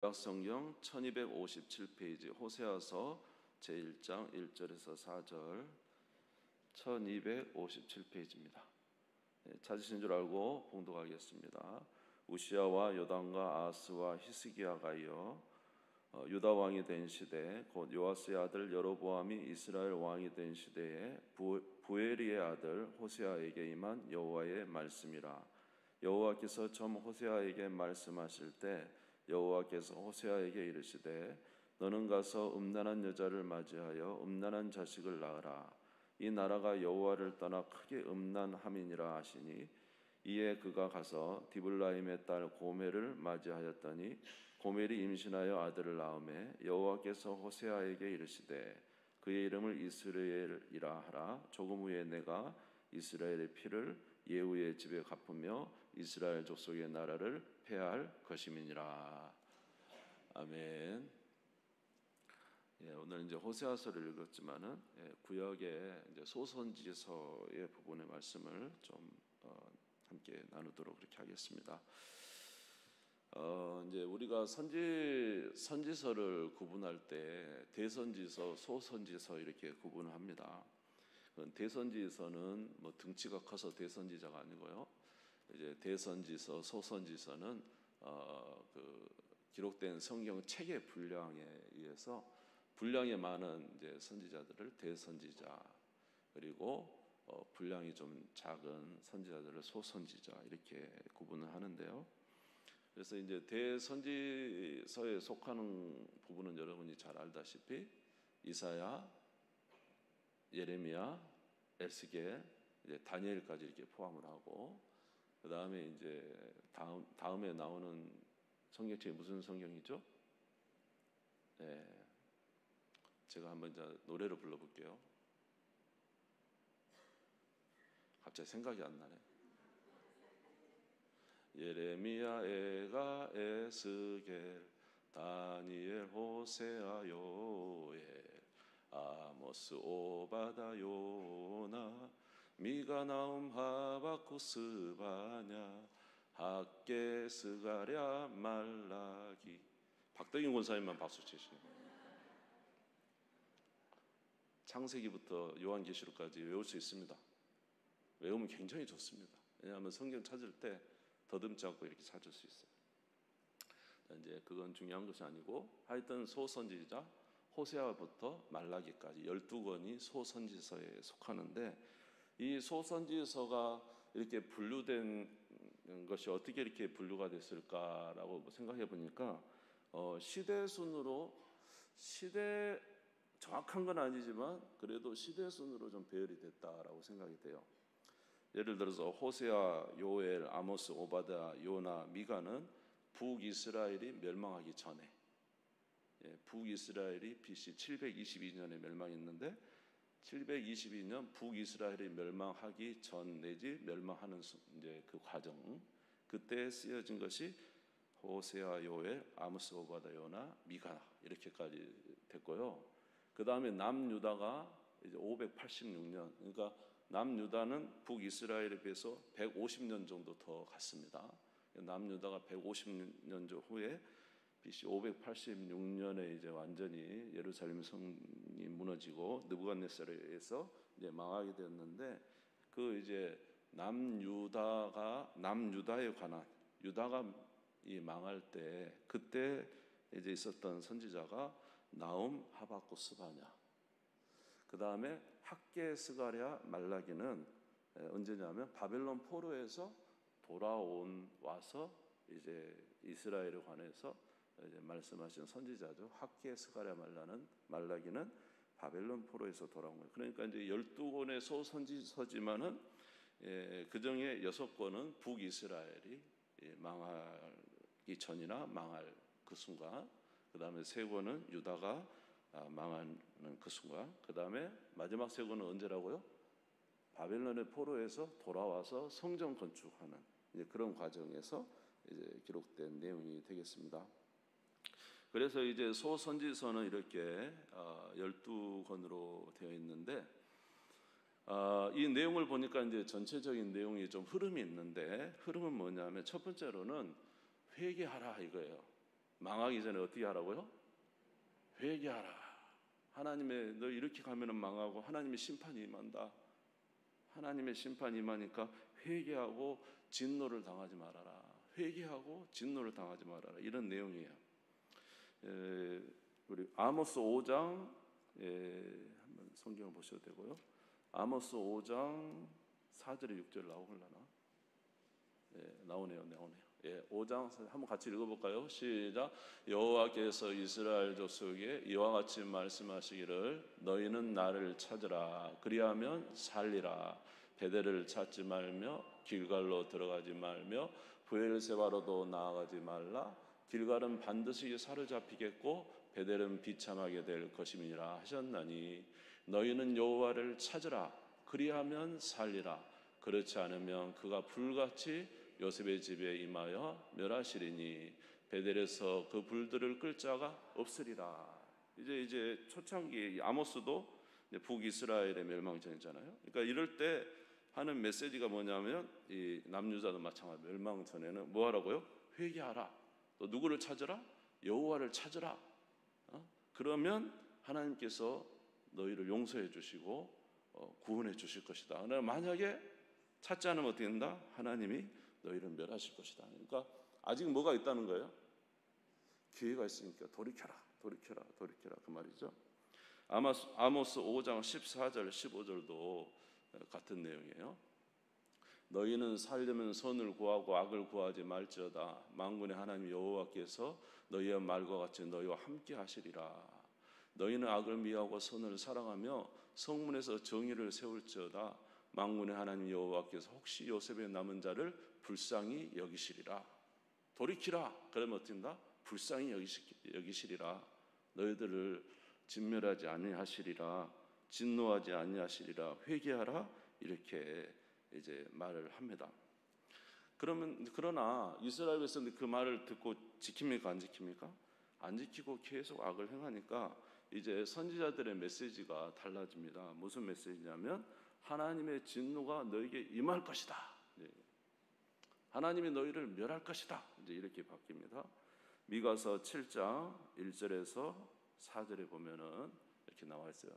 구약성경 1257페이지 호세아서 제1장 1절에서 4절 1257페이지입니다. 찾으신 줄 알고 봉독하겠습니다. 우시야와 요담과 아하스와 히스기야가이여 유다 왕이 된 시대 곧 요아스의 아들 여로보암이 이스라엘 왕이 된 시대에 부엘리의 아들 호세아에게 임한 여호와의 말씀이라. 여호와께서 처음 호세아에게 말씀하실 때 여호와께서 호세아에게 이르시되 너는 가서 음란한 여자를 맞이하여 음란한 자식을 낳으라. 이 나라가 여호와를 떠나 크게 음란함이니라 하시니 이에 그가 가서 디블라임의 딸 고멜을 맞이하였더니 고멜이 임신하여 아들을 낳으매 여호와께서 호세아에게 이르시되 그의 이름을 이스라엘이라 하라. 조금 후에 내가 이스라엘의 피를 예후의 집에 갚으며 이스라엘 족속의 나라를 폐할 것임이니라. 아멘. 오늘 이제 호세아서를 읽었지만은 구약의 이제 소선지서의 부분의 말씀을 좀 함께 나누도록 그렇게 하겠습니다. 이제 우리가 선지서를 구분할 때 대선지서, 소선지서 이렇게 구분을 합니다. 대선지서는 뭐 등치가 커서 대선지자가 아니고요. 이제 대선지서, 소선지서는 기록된 성경 책의 분량에 의해서 분량이 많은 이제 선지자들을 대선지자, 그리고 분량이 좀 작은 선지자들을 소선지자 이렇게 구분을 하는데요. 그래서 이제 대선지서에 속하는 부분은 여러분이 잘 알다시피 이사야, 예레미야, 에스겔, 이제 다니엘까지 이렇게 포함을 하고, 그 다음에 이제 다음에 나오는 성경책이 무슨 성경이죠? 네, 제가 한번 이제 노래로 불러볼게요. 갑자기 생각이 안 나네. 예레미야, 에가, 에스겔, 다니엘, 호세아, 요엘, 아모스, 오바다, 요나, 미가, 나움, 하박국, 스바냐, 학개, 스가랴, 말라기. 박덕인 권사님만 박수 치시네요. 창세기부터 요한계시록까지 외울 수 있습니다. 외우면 굉장히 좋습니다. 왜냐하면 성경 찾을 때 더듬지 않고 이렇게 찾을 수 있어요. 이제 그건 중요한 것이 아니고, 하여튼 소선지자 호세아부터 말라기까지 12권이 소선지서에 속하는데, 이 소선지서가 이렇게 분류된 것이 어떻게 이렇게 분류가 됐을까라고 생각해 보니까 시대 순으로, 시대 정확한 건 아니지만 그래도 시대 순으로 좀 배열이 됐다라고 생각이 돼요. 예를 들어서 호세아, 요엘, 아모스, 오바다, 요나, 미가는 북이스라엘이 멸망하기 전에, 북이스라엘이 BC 722년에 멸망했는데 722년 북이스라엘이 멸망하기 전 내지 멸망하는 이제 그 과정, 그때 쓰여진 것이 호세아, 요엘, 아모스, 오바다, 요나, 미가 이렇게까지 됐고요. 그 다음에 남유다가 이제 586년, 그러니까 남유다는 북이스라엘에 비해서 150년 정도 더 갔습니다. 남유다가 150년 후에 BC 586년에 이제 완전히 예루살렘 성이 무너지고 느부갓네살에 의해서 이제 망하게 되었는데, 그 이제 남유다에 관한, 유다가 이 망할 때 그때 이제 있었던 선지자가 나움, 하박국, 스바냐. 그 다음에 학개, 스가랴, 말라기는 언제냐면 바벨론 포로에서 와서 이제 이스라엘에 관해서 이제 말씀하신 선지자죠. 학개, 스가랴, 말라기는 바벨론 포로에서 돌아온 거예요. 그러니까 이제 12권의 소선지서지만은 그 중에 6권은 북이스라엘이 망하기 전이나 망할 그 순간, 그 다음에 3권은 유다가 망하는 그 순간, 그 다음에 마지막 3권은 언제라고요? 바벨론의 포로에서 돌아와서 성전 건축하는 이제 그런 과정에서 이제 기록된 내용이 되겠습니다. 그래서 이제 소선지서는 이렇게 12권으로 되어 있는데, 이 내용을 보니까 이제 전체적인 내용이 좀 흐름이 있는데, 흐름은 뭐냐면 첫 번째로는 회개하라 이거예요. 망하기 전에 어떻게 하라고요? 회개하라. 하나님의 너 이렇게 가면은 망하고 하나님의 심판이 임한다. 하나님의 심판이 임하니까 회개하고 진노를 당하지 말아라. 회개하고 진노를 당하지 말아라. 이런 내용이에요. 우리 아모스 5장 한번 성경을 보셔도 되고요. 아모스 5장 4절에 6절 나오려나? 나오네요. 5장 한번 같이 읽어볼까요? 시작. 여호와께서 이스라엘 족속에게 이와 같이 말씀하시기를 너희는 나를 찾으라. 그리하면 살리라. 베델을 찾지 말며 길갈로 들어가지 말며 브엘세바로도 나아가지 말라. 길갈은 반드시 사로잡히겠고 베델은 비참하게 될 것임이라 하셨나니 너희는 여호와를 찾으라. 그리하면 살리라. 그렇지 않으면 그가 불같이 요셉의 집에 임하여 멸하시리니 베델에서 그 불들을 끌 자가 없으리라. 이제 초창기 아모스도 북이스라엘의 멸망전이잖아요. 그러니까 이럴 때 하는 메시지가 뭐냐면 이 남유다도 마찬가지. 멸망전에는 뭐 하라고요? 회개하라. 또 누구를 찾으라? 여호와를 찾으라. 그러면 하나님께서 너희를 용서해 주시고 구원해 주실 것이다. 그러나 만약에 찾지 않으면 어떻게 된다? 하나님이 너희를 멸하실 것이다. 그러니까 아직 뭐가 있다는 거예요? 기회가 있으니까 돌이켜라 그 말이죠. 아모스 5장 14절 15절도 같은 내용이에요. 너희는 살려면 선을 구하고 악을 구하지 말지어다. 만군의 하나님 여호와께서 너희의 말과 같이 너희와 함께 하시리라. 너희는 악을 미워하고 선을 사랑하며 성문에서 정의를 세울지어다. 만군의 하나님 여호와께서 혹시 요셉의 남은 자를 불쌍히 여기시리라. 돌이키라. 그러면 어떻게된다? 불쌍히 여기시리라. 너희들을 진멸하지 아니하시리라. 진노하지 아니하시리라. 회개하라. 이렇게 이제 말을 합니다. 그러나 이스라엘 백성들이 그 말을 듣고 지킵니까? 안 지킵니까? 안 지키고 계속 악을 행하니까 이제 선지자들의 메시지가 달라집니다. 무슨 메시지냐면 하나님의 진노가 너에게 임할 것이다. 하나님이 너희를 멸할 것이다. 이제 이렇게 바뀝니다. 미가서 7장 1절에서 4절에 보면은 이렇게 나와 있어요.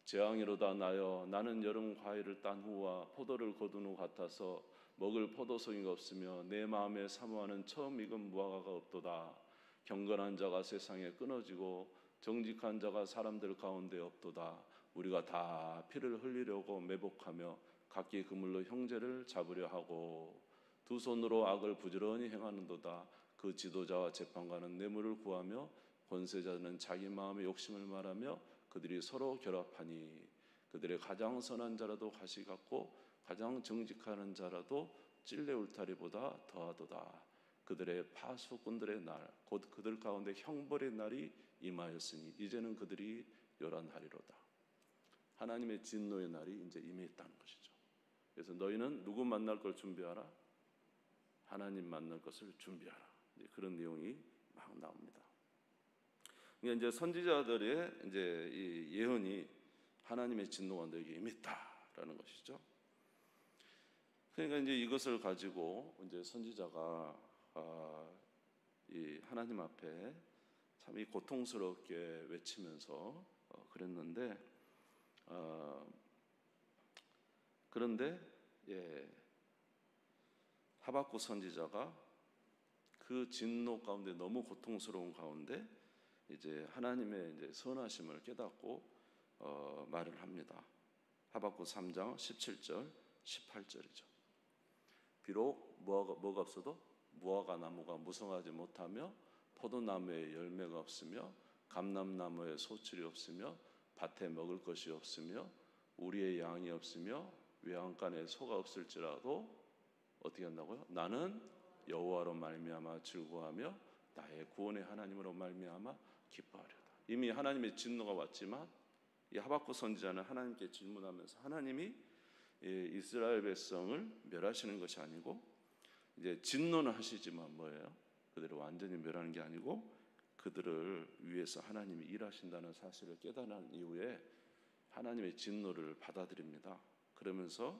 재앙이로다 나여 나는 여름 과일을 딴 후와 포도를 거둔 후 같아서 먹을 포도송이가 없으며 내 마음에 사모하는 처음 익은 무화과가 없도다. 경건한 자가 세상에 끊어지고 정직한 자가 사람들 가운데 없도다. 우리가 다 피를 흘리려고 매복하며 각기 그물로 형제를 잡으려 하고 두 손으로 악을 부지런히 행하는도다. 그 지도자와 재판관은 뇌물을 구하며 권세자는 자기 마음의 욕심을 말하며 그들이 서로 결합하니 그들의 가장 선한 자라도 가시 같고 가장 정직한 자라도 찔레 울타리보다 더하도다. 그들의 파수꾼들의 날 곧 그들 가운데 형벌의 날이 임하였으니 이제는 그들이 요란하리로다. 하나님의 진노의 날이 이제 임했다는 것이죠. 그래서 너희는 누구 만날 걸 준비하라? 하나님 만날 것을 준비하라. 그런 내용이 막 나옵니다. 이제 선지자들의 이제 이 예언이 하나님의 진노가 너에게 임했다라는 것이죠. 그러니까 이제 이것을 가지고 이제 선지자가 이 하나님 앞에 참 이 고통스럽게 외치면서 그랬는데 그런데 하박국 선지자가 그 진노 가운데 너무 고통스러운 가운데 이제 하나님의 이제 선하심을 깨닫고 말을 합니다. 하박국 3장 17절 18절이죠. 비록 뭐가 없어도 무화과 나무가 무성하지 못하며 포도나무에 열매가 없으며 감람나무에 소출이 없으며 밭에 먹을 것이 없으며 우리의 양이 없으며 외양간에 소가 없을지라도 어떻게 한다고요? 나는 여호와로 말미암아 즐거워하며 나의 구원의 하나님으로 말미암아 기뻐하려다. 이미 하나님의 진노가 왔지만 이 하박국 선지자는 하나님께 질문하면서 하나님이 이스라엘 백성을 멸하시는 것이 아니고 이제 진노는 하시지만 뭐예요? 그들을 완전히 멸하는 게 아니고 그들을 위해서 하나님이 일하신다는 사실을 깨달은 이후에 하나님의 진노를 받아들입니다. 그러면서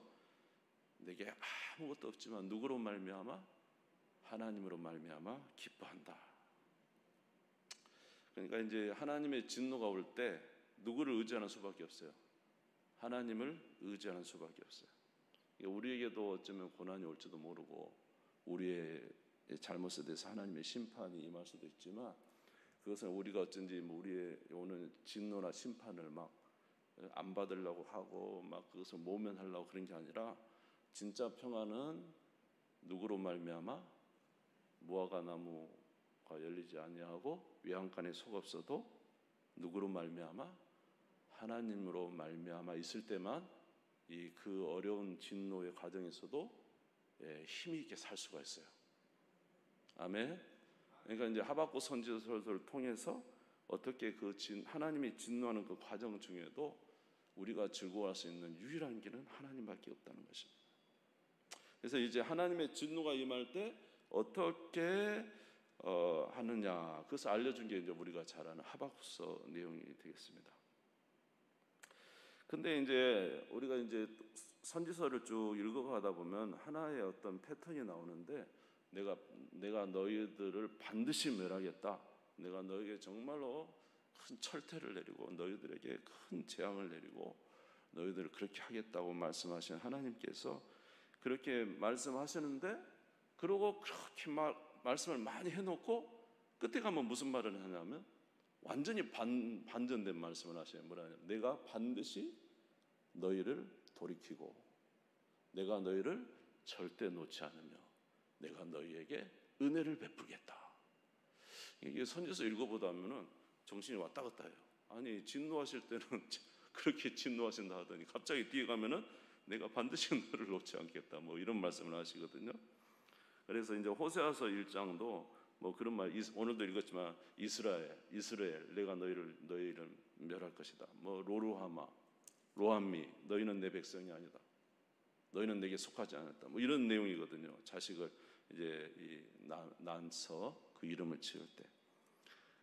내게 아무것도 없지만 누구로 말미암아? 하나님으로 말미암아 기뻐한다. 그러니까 이제 하나님의 진노가 올 때 누구를 의지하는 수밖에 없어요? 하나님을 의지하는 수밖에 없어요. 우리에게도 어쩌면 고난이 올지도 모르고 우리의 잘못에 대해서 하나님의 심판이 임할 수도 있지만, 그것은 우리가 어쩐지 우리의 오는 진노나 심판을 막 안 받으려고 하고 막 그것을 모면하려고 그런 게 아니라, 진짜 평안은 누구로 말미암아? 무화과 나무가 열리지 아니하고 외양간에 속 없어도 누구로 말미암아? 하나님으로 말미암아 있을 때만 이 그 어려운 진노의 과정에서도 힘이 있게 살 수가 있어요. 아멘. 그러니까 이제 하박국 선지서를 통해서 어떻게 하나님이 진노하는 그 과정 중에도 우리가 즐거워할 수 있는 유일한 길은 하나님밖에 없다는 것입니다. 그래서 이제 하나님의 진노가 임할 때 어떻게 하느냐, 그것을 알려준 게 이제 우리가 잘 아는 하박국서 내용이 되겠습니다. 근데 이제 우리가 이제 선지서를 쭉 읽어가다 보면 하나의 어떤 패턴이 나오는데, 내가 너희들을 반드시 멸하겠다, 내가 너희에게 정말로 큰 철퇴를 내리고 너희들에게 큰 재앙을 내리고 너희들을 그렇게 하겠다고 말씀하신 하나님께서 그렇게 말씀하시는데, 그러고 그렇게 말씀을 많이 해놓고 끝에 가면 무슨 말을 하냐면 완전히 반전된 말씀을 하셔요. 뭐라냐면 내가 반드시 너희를 돌이키고 내가 너희를 절대 놓지 않으며 내가 너희에게 은혜를 베풀겠다. 이게 선지서 읽어보다 하면은 정신이 왔다 갔다 해요. 아니, 진노하실 때는 그렇게 진노하신다 하더니 갑자기 뒤에 가면은 내가 반드시 너를 놓지 않겠다, 뭐 이런 말씀을 하시거든요. 그래서 이제 호세아서 1장도 뭐 그런 말, 오늘도 읽었지만 이스라엘 내가 너희를 멸할 것이다. 뭐 로함미 너희는 내 백성이 아니다. 너희는 내게 속하지 않았다. 뭐 이런 내용이거든요. 자식을 이제 낳아서 그 이름을 지을 때.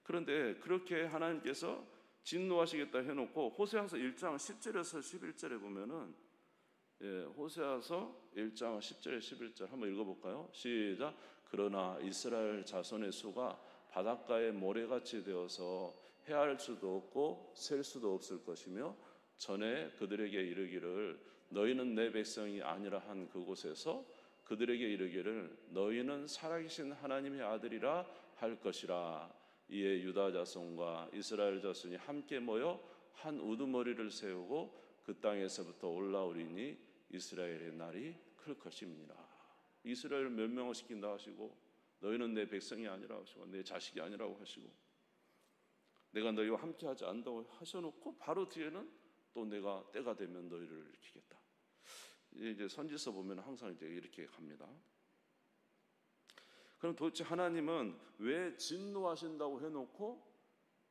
그런데 그렇게 하나님께서 진노하시겠다 해놓고 호세아서 1장 10절에서 11절에 보면은 호세아서 1장 10절에 11절 한번 읽어볼까요? 시작. 그러나 이스라엘 자손의 수가 바닷가의 모래같이 되어서 헤아릴 수도 없고 셀 수도 없을 것이며 전에 그들에게 이르기를 너희는 내 백성이 아니라 한 그곳에서 그들에게 이르기를 너희는 살아계신 하나님의 아들이라 할 것이라. 이에 유다 자손과 이스라엘 자손이 함께 모여 한 우두머리를 세우고 그 땅에서부터 올라오리니 이스라엘의 날이 클 것임이니라. 이스라엘을 멸망시킨다 하시고 너희는 내 백성이 아니라 하시고 내 자식이 아니라고 하시고 내가 너희와 함께 하지 않는다고 하셔놓고 바로 뒤에는 또 내가 때가 되면 너희를 일으키겠다. 이제 선지서 보면 항상 이제 이렇게 갑니다. 그럼 도대체 하나님은 왜 진노하신다고 해놓고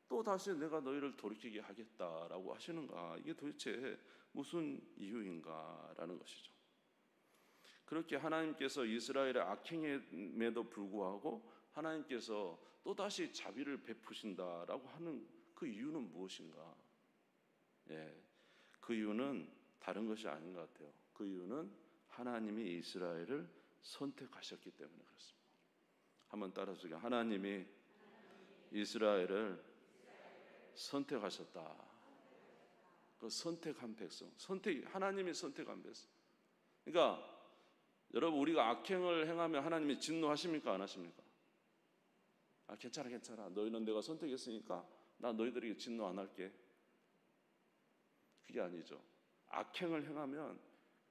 또 다시 내가 너희를 돌이키게 하겠다라고 하시는가? 이게 도대체 무슨 이유인가라는 것이죠. 그렇게 하나님께서 이스라엘의 악행임에도 불구하고 하나님께서 또 다시 자비를 베푸신다라고 하는 그 이유는 무엇인가? 그 이유는 다른 것이 아닌 것 같아요. 그 이유는 하나님이 이스라엘을 선택하셨기 때문에 그렇습니다. 한번 따라서요. 하나님이 이스라엘을 선택하셨다. 그 선택한 백성, 하나님이 선택한 백성. 그러니까 여러분, 우리가 악행을 행하면 하나님이 진노하십니까? 안 하십니까? 괜찮아. 너희는 내가 선택했으니까 나 너희들에게 진노 안 할게. 그게 아니죠. 악행을 행하면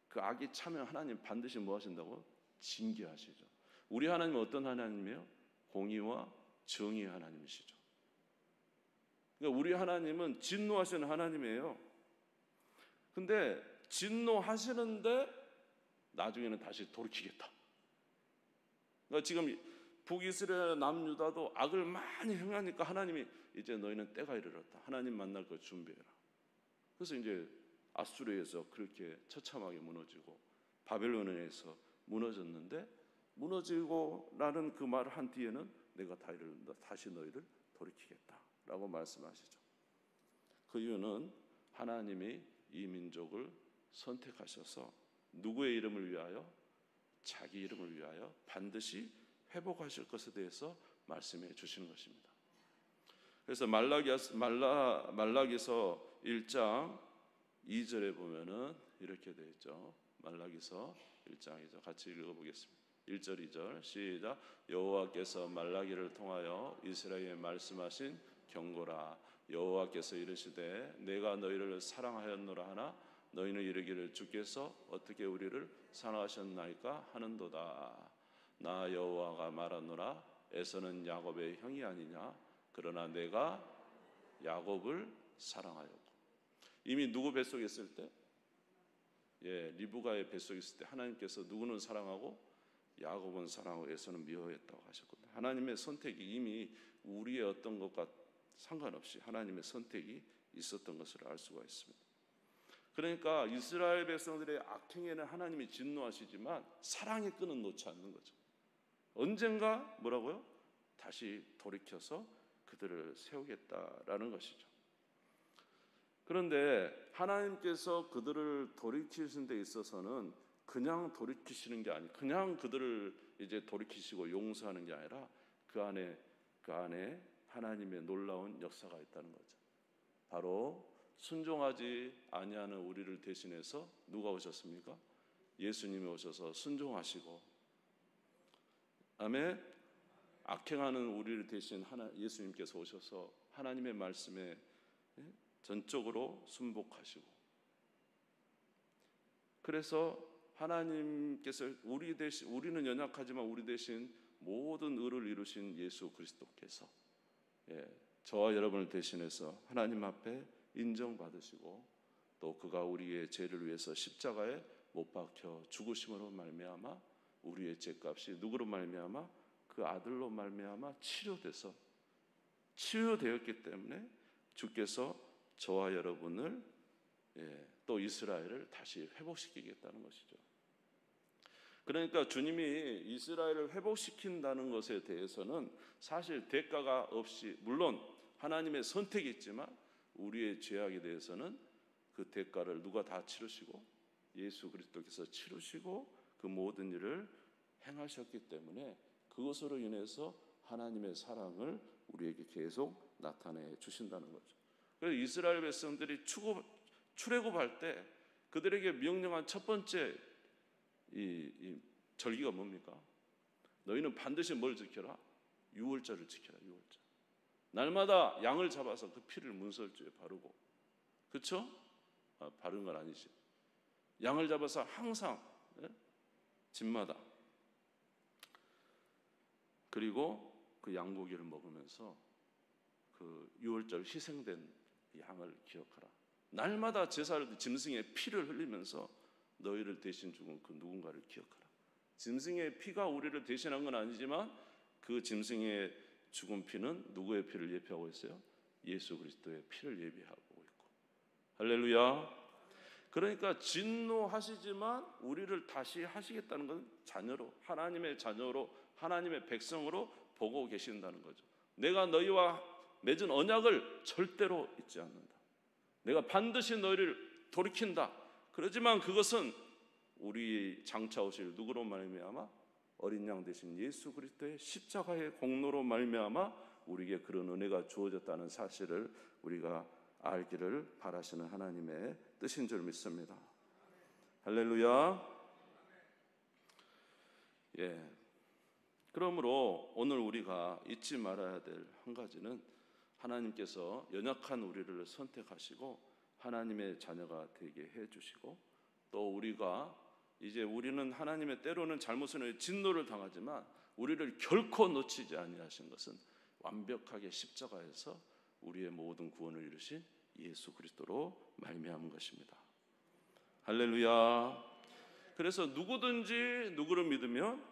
그 악이 차면 하나님 반드시 뭐 하신다고? 징계하시죠. 우리 하나님은 어떤 하나님이에요? 공의와 정의의 하나님이시죠. 그러니까 우리 하나님은 진노하시는 하나님이에요. 근데 진노하시는데 나중에는 다시 돌이키겠다. 그러니까 지금 북이스라엘 남유다도 악을 많이 행하니까 하나님이 이제 너희는 때가 이르렀다. 하나님 만날 거 준비해라. 그래서 이제 아수르에서 그렇게 처참하게 무너지고 바벨론에서 무너졌는데, 무너지고 라는 그 말을 한 뒤에는 내가 다시 너희를 돌이키겠다라고 말씀하시죠. 그 이유는 하나님이 이 민족을 선택하셔서 누구의 이름을 위하여? 자기 이름을 위하여 반드시 회복하실 것에 대해서 말씀해 주시는 것입니다. 그래서 말라기서 1장 2절에 보면은 이렇게 되어 있죠. 말라기서 1장이죠. 같이 읽어보겠습니다. 1절 2절 시작. 여호와께서 말라기를 통하여 이스라엘에 말씀하신 경고라. 여호와께서 이르시되 내가 너희를 사랑하였노라 하나 너희는 이르기를 주께서 어떻게 우리를 사랑하셨나이까 하는도다. 나 여호와가 말하노라. 에서는 야곱의 형이 아니냐. 그러나 내가 야곱을 사랑하였고. 이미 누구 뱃속에 있을 때? 리브가의 뱃속에 있을 때 하나님께서 누구는 사랑하고 야곱은 사랑하고 에서는 미워했다고 하셨거든요. 하나님의 선택이 이미 우리의 어떤 것과 상관없이 하나님의 선택이 있었던 것을 알 수가 있습니다. 그러니까 이스라엘 백성들의 악행에는 하나님이 진노하시지만 사랑의 끈은 놓지 않는 거죠. 언젠가 뭐라고요? 다시 돌이켜서 그들을 세우겠다라는 것이죠. 그런데 하나님께서 그들을 돌이키시는 데 있어서는 그냥 돌이키시는 게 아니고 그냥 그들을 이제 돌이키시고 용서하는 게 아니라 그 안에 하나님의 놀라운 역사가 있다는 거죠. 바로 순종하지 아니하는 우리를 대신해서 누가 오셨습니까? 예수님이 오셔서 순종하시고, 아멘. 악행하는 우리를 대신 예수님께서 오셔서 하나님의 말씀에 전적으로 순복하시고, 그래서 하나님께서 우리는 연약하지만 우리 대신 모든 의를 이루신 예수 그리스도께서 저와 여러분을 대신해서 하나님 앞에 인정받으시고, 또 그가 우리의 죄를 위해서 십자가에 못 박혀 죽으심으로 말미암아 우리의 죄값이 누구로 말미암아? 그 아들로 말미암아 치유되었기 때문에 주께서 저와 여러분을 또 이스라엘을 다시 회복시키겠다는 것이죠. 그러니까 주님이 이스라엘을 회복시킨다는 것에 대해서는 사실 대가가 없이, 물론 하나님의 선택이 있지만 우리의 죄악에 대해서는 그 대가를 누가 다 치르시고 예수 그리스도께서 치르시고 그 모든 일을 행하셨기 때문에 그것으로 인해서 하나님의 사랑을 우리에게 계속 나타내 주신다는 거죠. 그래서 이스라엘 백성들이 출애굽할 때 그들에게 명령한 첫 번째 이 절기가 뭡니까? 너희는 반드시 뭘 지켜라? 유월절을 지켜라. 유월절. 날마다 양을 잡아서 그 피를 문설주에 바르고, 그렇죠? 바른 건 아니지. 양을 잡아서 항상 집마다, 그리고 그 양고기를 먹으면서 그 유월절 희생된 양을 기억하라. 날마다 제사를 짐승의 피를 흘리면서 너희를 대신 죽은 그 누군가를 기억하라. 짐승의 피가 우리를 대신한 건 아니지만 그 짐승의 죽은 피는 누구의 피를 예표하고 있어요? 예수 그리스도의 피를 예비하고 있고. 할렐루야. 그러니까 진노하시지만 우리를 다시 하시겠다는 건 자녀로, 하나님의 자녀로, 하나님의 백성으로 보고 계신다는 거죠. 내가 너희와 맺은 언약을 절대로 잊지 않는다. 내가 반드시 너희를 돌이킨다. 그러지만 그것은 우리 장차 오실 누구로 말미암아? 어린 양 되신 예수 그리스도의 십자가의 공로로 말미암아 우리에게 그런 은혜가 주어졌다는 사실을 우리가 알기를 바라시는 하나님의 뜻인 줄 믿습니다. 할렐루야. 그러므로 오늘 우리가 잊지 말아야 될 한 가지는 하나님께서 연약한 우리를 선택하시고 하나님의 자녀가 되게 해주시고, 또 우리는 하나님의 때로는 잘못은 진노를 당하지만 우리를 결코 놓치지 아니하신 것은 완벽하게 십자가에서 우리의 모든 구원을 이루신 예수 그리스도로 말미암은 것입니다. 할렐루야. 그래서 누구든지 누구를 믿으면,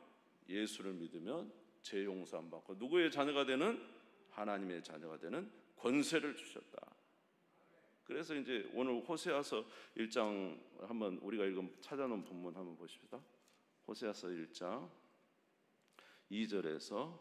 예수를 믿으면 죄 용서함 받고 누구의 자녀가 되는? 하나님의 자녀가 되는 권세를 주셨다. 그래서 이제 오늘 호세아서 1장 한번 우리가 찾아놓은 본문 한번 보십시다. 호세아서 1장 2절에서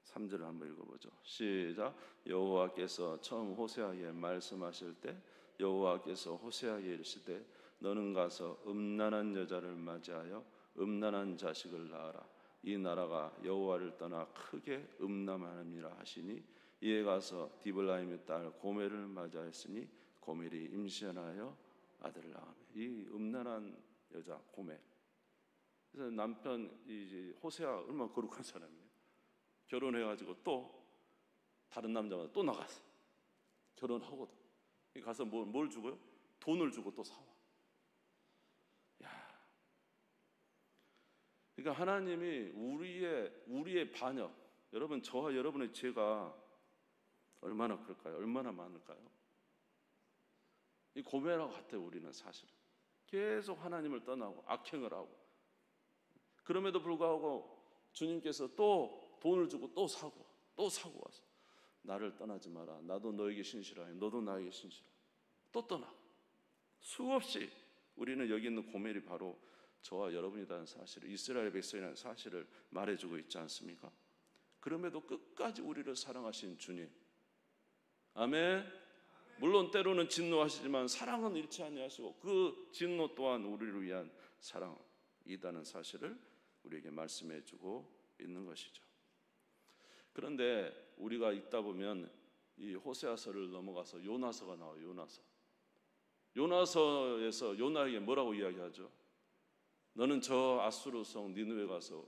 3절을 한번 읽어보죠. 시작. 여호와께서 처음 호세아에게 말씀하실 때 여호와께서 호세아에게 이르시되 너는 가서 음란한 여자를 맞이하여 음란한 자식을 낳아라. 이 나라가 여호와를 떠나 크게 음란함이라 하시니 이에 가서 디블라임의 딸 고멜을 맞이하였으니 고멜이 임신하여 아들을 낳으며. 이 음란한 여자 고멜. 그래서 남편 이 호세아 얼마나 거룩한 사람이에요. 결혼해가지고 또 다른 남자와 또 나갔어. 결혼하고도 가서 뭘 주고요? 돈을 주고 또 사와. 야, 그러니까 하나님이 우리의 반역, 여러분 저와 여러분의 죄가 얼마나 클까요? 얼마나 많을까요? 이 고멜하고 같아요. 우리는 사실은 계속 하나님을 떠나고 악행을 하고, 그럼에도 불구하고 주님께서 또 돈을 주고 또 사고 와서 나를 떠나지 마라. 나도 너에게 신실하여 너도 나에게 신실하여. 또 떠나고 수없이 우리는 여기 있는 고멜이 바로 저와 여러분이라는 사실을, 이스라엘 백성이라는 사실을 말해주고 있지 않습니까? 그럼에도 끝까지 우리를 사랑하신 주님, 아멘. 물론 때로는 진노하시지만 사랑은 잃지 아니하시고 그 진노 또한 우리를 위한 사랑이라는 사실을 우리에게 말씀해주고 있는 것이죠. 그런데 우리가 있다 보면 이 호세아서를 넘어가서 요나서가 나와요. 요나서에서 요나에게 뭐라고 이야기하죠? 너는 저 아수르 성 니느웨 가서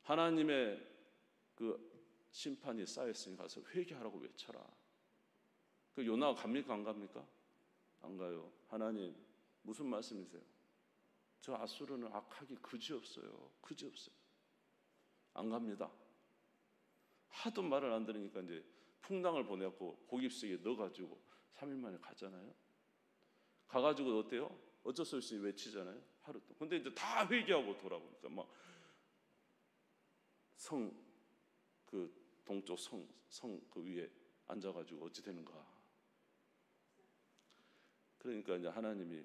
하나님의 그 심판이 쌓였으니 가서 회개하라고 외쳐라. 그 요나가 갑니까? 안 갑니까? 안 가요. 하나님 무슨 말씀이세요? 저 아수르는 악하기 그지없어요. 안 갑니다. 하도 말을 안 들으니까 이제 풍랑을 보내고 고깃속에 넣어가지고 3일 만에 가잖아요. 가가지고 어때요? 어쩔 수 없이 외치잖아요. 하루 동안. 근데 이제 다 회개하고 돌아보니까 막 그 동쪽 성 그 위에 앉아가지고 어찌 되는가. 그러니까 이제 하나님이,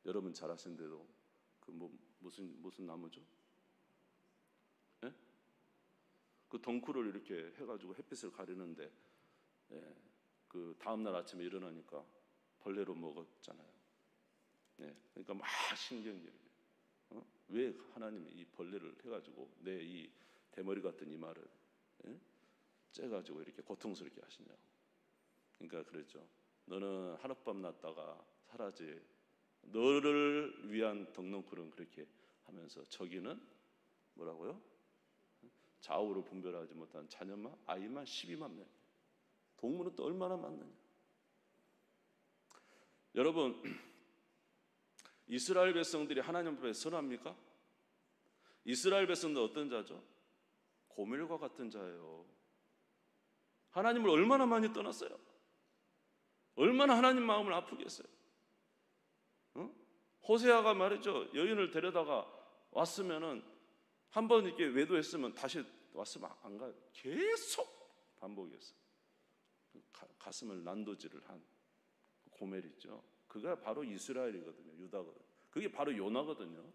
여러분 잘 아시는 대로 그 무슨 나무죠? 예? 그 덩쿨을 이렇게 해가지고 햇빛을 가리는데, 예, 그 다음날 아침에 일어나니까 벌레로 먹었잖아요. 예, 그러니까 막 신경질이. 왜 하나님이 이 벌레를 해가지고 내 이 대머리 같은 이마를 째가지고 이렇게 고통스럽게 하시냐고. 그러니까 그랬죠. 너는 하룻밤 났다가 사라지. 너를 위한 덩넝쿨은 그렇게 하면서 저기는 뭐라고요? 좌우로 분별하지 못한 자녀만 아이만 12만 명. 동물은 또 얼마나 많느냐. 여러분, 이스라엘 백성들이 하나님 앞에 선합니까? 이스라엘 백성들 어떤 자죠? 고멜과 같은 자예요. 하나님을 얼마나 많이 떠났어요? 얼마나 하나님 마음을 아프게 했어요? 호세아가 말이죠. 여인을 데려다가 왔으면은 한번 이렇게 외도했으면 다시 왔으면 안 가요. 계속 반복했어요. 가슴을 난도질을 한 고멜이죠. 그가 바로 이스라엘이거든요. 유다거든요. 그게 바로 요나거든요.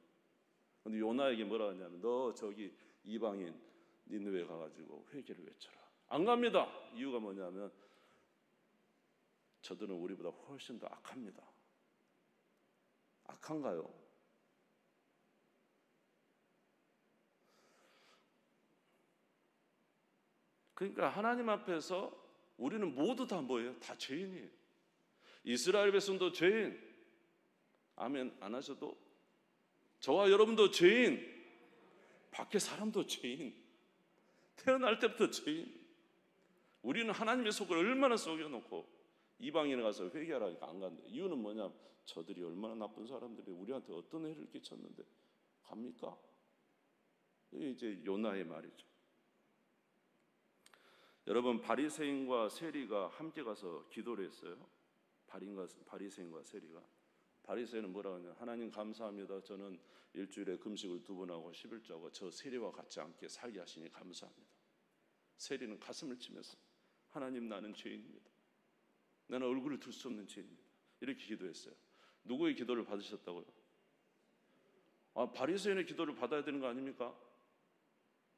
근데 요나에게 뭐라 하냐면 너 저기 이방인 니느웨 가가지고 회개를 외쳐라. 안 갑니다. 이유가 뭐냐면 저들은 우리보다 훨씬 더 악합니다. 악한가요? 그러니까 하나님 앞에서 우리는 모두 다 뭐예요? 다 죄인이에요. 이스라엘 백성도 죄인. 아멘 안 하셔도 저와 여러분도 죄인. 밖에 사람도 죄인. 태어날 때부터 죄인. 우리는 하나님의 속을 얼마나 속여놓고 이방인에 가서 회개하라니까 안 간다. 이유는 뭐냐? 저들이 얼마나 나쁜 사람들이 우리한테 어떤 해를 끼쳤는데 갑니까? 이게 이제 요나의 말이죠. 여러분, 바리새인과 세리가 함께 가서 기도를 했어요. 바리새인과 세리가. 바리새인은 뭐라고 하냐? 하나님 감사합니다. 저는 일주일에 금식을 2번 하고 11조하고 저 세리와 같지 않게 살게 하시니 감사합니다. 세리는 가슴을 치면서 하나님 나는 죄인입니다. 나는 얼굴을 들 수 없는 죄인입니다. 이렇게 기도했어요. 누구의 기도를 받으셨다고요? 바리새인의 기도를 받아야 되는 거 아닙니까?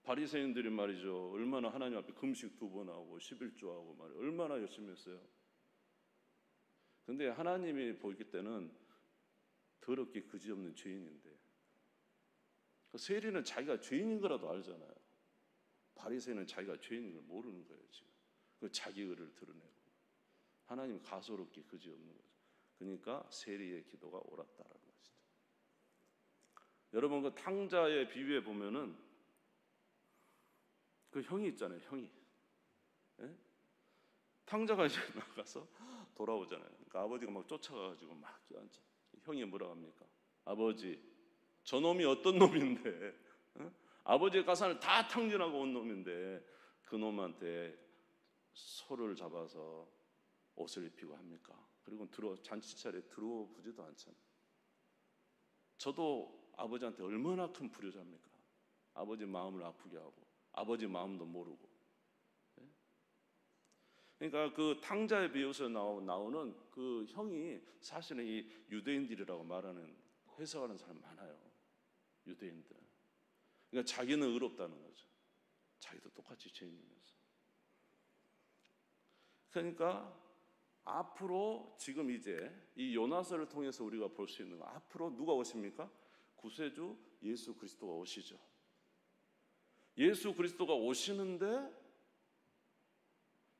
바리새인들이 말이죠. 얼마나 하나님 앞에 금식 2번 하고 11조하고 말이에요. 얼마나 열심히 했어요. 근데 하나님이 보기 때는 더럽게 그지없는 죄인인데 세리는 자기가 죄인인 거라도 알잖아요. 바리새인은 자기가 죄인인 걸 모르는 거예요. 지금 그 자기 의를 드러내고 하나님 가소롭게 그지없는 거죠. 그러니까 세리의 기도가 옳았다라는 것이죠. 여러분 그 탕자의 비유에 보면은 그 형이 있잖아요. 형이 예? 탕자가 이제 나가서 돌아오잖아요. 그러니까 아버지가 막 쫓아가가지고 막 껴앉아. 형이 뭐라고 합니까? 아버지, 저놈이 어떤 놈인데 아버지의 가산을 다 탕진하고 온 놈인데 그 놈한테 소를 잡아서 옷을 입히고 합니까? 그리고 잔치차례에 들어보지도 않잖아요. 저도 아버지한테 얼마나 큰 불효자입니까? 아버지 마음을 아프게 하고 아버지 마음도 모르고. 그러니까 그 탕자의 비유에서 나오는 그 형이 사실은 이 유대인들이라고 말하는 해석하는 사람 많아요. 유대인들. 그러니까 자기는 의롭다는 거죠. 자기도 똑같이 죄인이면서. 그러니까 앞으로 지금 이제 이 요나서를 통해서 우리가 볼 수 있는 거, 앞으로 누가 오십니까? 구세주 예수 그리스도가 오시죠. 예수 그리스도가 오시는데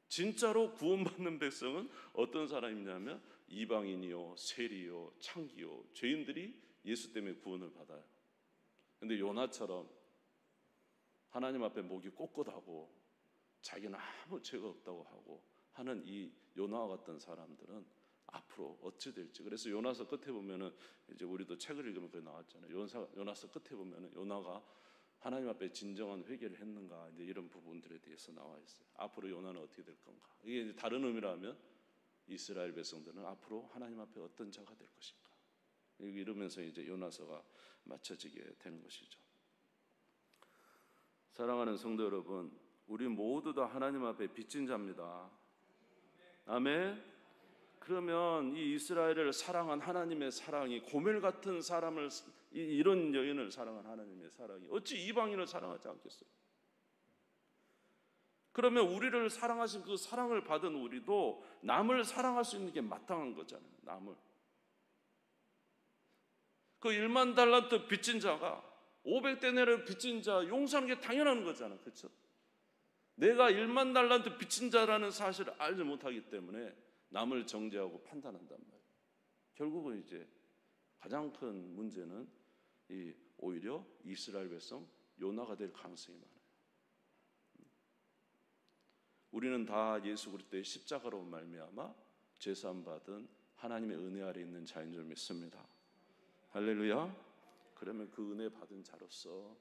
진짜로 구원받는 백성은 어떤 사람이냐면 이방인이요, 세리요, 창기요, 죄인들이 예수 때문에 구원을 받아요. 그런데 요나처럼 하나님 앞에 목이 꼿꼿하고 자기는 아무 죄가 없다고 하고 하는 이 요나와 같은 사람들은 앞으로 어찌 될지. 그래서 요나서 끝에 보면은 이제 우리도 책을 읽으면 그게 나왔잖아요. 요나서 끝에 보면은 요나가 하나님 앞에 진정한 회개를 했는가, 이제 이런 부분들에 대해서 나와 있어요. 앞으로 요나는 어떻게 될 건가? 이게 이제 다른 의미라면 이스라엘 백성들은 앞으로 하나님 앞에 어떤 자가 될 것인가? 이러면서 이제 요나서가 맞춰지게 되는 것이죠. 사랑하는 성도 여러분, 우리 모두 다 하나님 앞에 빚진 자입니다. 아멘. 그러면 이 이스라엘을 사랑한 하나님의 사랑이 고멜 같은 사람을, 이런 여인을 사랑한 하나님의 사랑이 어찌 이방인을 사랑하지 않겠어요? 그러면 우리를 사랑하신 그 사랑을 받은 우리도 남을 사랑할 수 있는 게 마땅한 거잖아요. 남을. 그 1만 달란트 빚진 자가 500데나리온 빚진 자 용서하는 게 당연한 거잖아요. 그렇죠? 내가 1만 달란트 빚진 자라는 사실을 알지 못하기 때문에 남을 정죄하고 판단한단 말이에요. 결국은 이제 가장 큰 문제는 오히려 이스라엘 백성 요나가 될 가능성이 많아요. 우리는 다 예수 그리스도의 십자가로 말미암아 죄사함 받은 하나님의 은혜 아래 있는 자인 줄 믿습니다. 할렐루야. 그러면 그 은혜 받은 자로서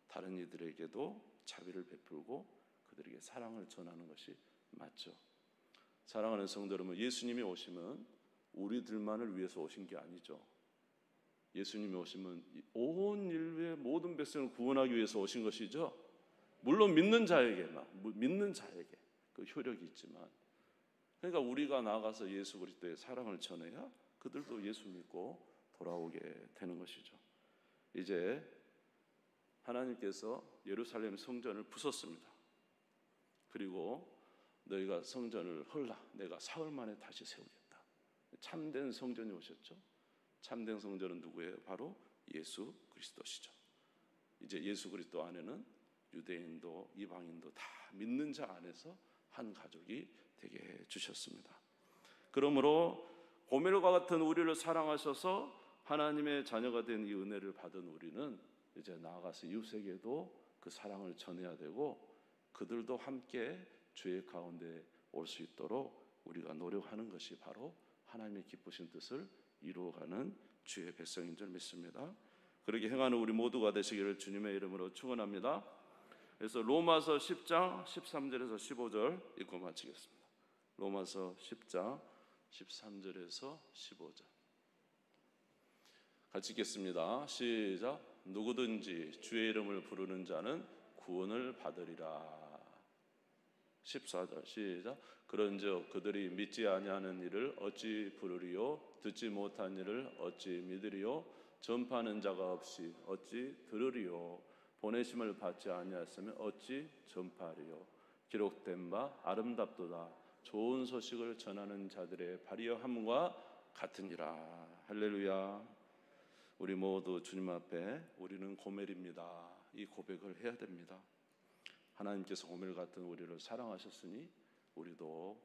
다른 이들에게도 자비를 베풀고 그들에게 사랑을 전하는 것이 맞죠. 사랑하는 성도 여러분, 예수님이 오시면 우리들만을 위해서 오신 게 아니죠. 예수님이 오시면 온 인류의 모든 백성을 구원하기 위해서 오신 것이죠. 물론 믿는 자에게 그 효력이 있지만, 그러니까 우리가 나가서 예수 그리스도의 사랑을 전해야 그들도 예수 믿고 돌아오게 되는 것이죠. 이제 하나님께서 예루살렘 성전을 부쉈습니다. 그리고 너희가 성전을 헐라, 내가 사흘 만에 다시 세우겠다. 참된 성전이 오셨죠. 참된 성전은 누구예요? 바로 예수 그리스도시죠. 이제 예수 그리스도 안에는 유대인도 이방인도 다 믿는 자 안에서 한 가족이 되게 해주셨습니다. 그러므로 고멜과 같은 우리를 사랑하셔서 하나님의 자녀가 된 이 은혜를 받은 우리는 이제 나아가서 이웃에게도 그 사랑을 전해야 되고 그들도 함께 주의 가운데 올 수 있도록 우리가 노력하는 것이 바로 하나님의 기쁘신 뜻을 이루어가는 주의 백성인 줄 믿습니다. 그렇게 행하는 우리 모두가 되시기를 주님의 이름으로 축원합니다. 그래서 로마서 10장 13절에서 15절 읽고 마치겠습니다. 로마서 10장 13절에서 15절 같이 읽겠습니다. 시작. 누구든지 주의 이름을 부르는 자는 구원을 받으리라. 14절 시작. 그런즉 그들이 믿지 아니하는 일을 어찌 부르리요? 듣지 못한 일을 어찌 믿으리요? 전파하는 자가 없이 어찌 들으리요? 보내심을 받지 아니하였으면 어찌 전파하리요? 기록된 바 아름답도다. 좋은 소식을 전하는 자들의 발이여함과 같으니라. 할렐루야. 우리 모두 주님 앞에 우리는 고멜입니다. 이 고백을 해야 됩니다. 하나님께서 고멜 같은 우리를 사랑하셨으니 우리도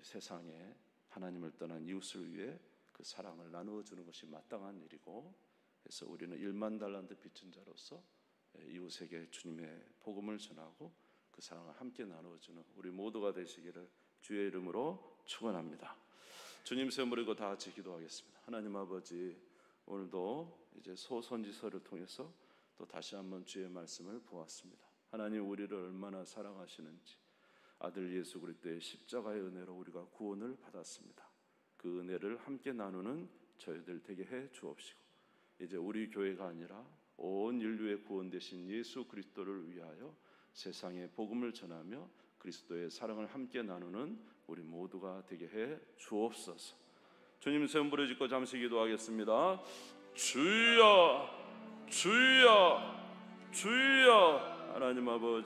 세상에 하나님을 떠난 이웃을 위해 그 사랑을 나누어 주는 것이 마땅한 일이고, 그래서 우리는 1만 달란트 빚진 자로서 이웃에게 주님의 복음을 전하고 그 사랑을 함께 나누어 주는 우리 모두가 되시기를 주의 이름으로 축원합니다. 주님 세우므리고 다 같이 기도하겠습니다. 하나님 아버지, 오늘도 이제 소선지서를 통해서 또 다시 한번 주의 말씀을 보았습니다. 하나님, 우리를 얼마나 사랑하시는지, 아들 예수 그리스도의 십자가의 은혜로 우리가 구원을 받았습니다. 그 은혜를 함께 나누는 저희들 되게 해 주옵시고, 이제 우리 교회가 아니라 온 인류의 구원 되신 예수 그리스도를 위하여 세상에 복음을 전하며 그리스도의 사랑을 함께 나누는 우리 모두가 되게 해 주옵소서. 주님 세움 부르짖고 잠시 기도하겠습니다. 주여, 주여, 주여. 하나님 아버지,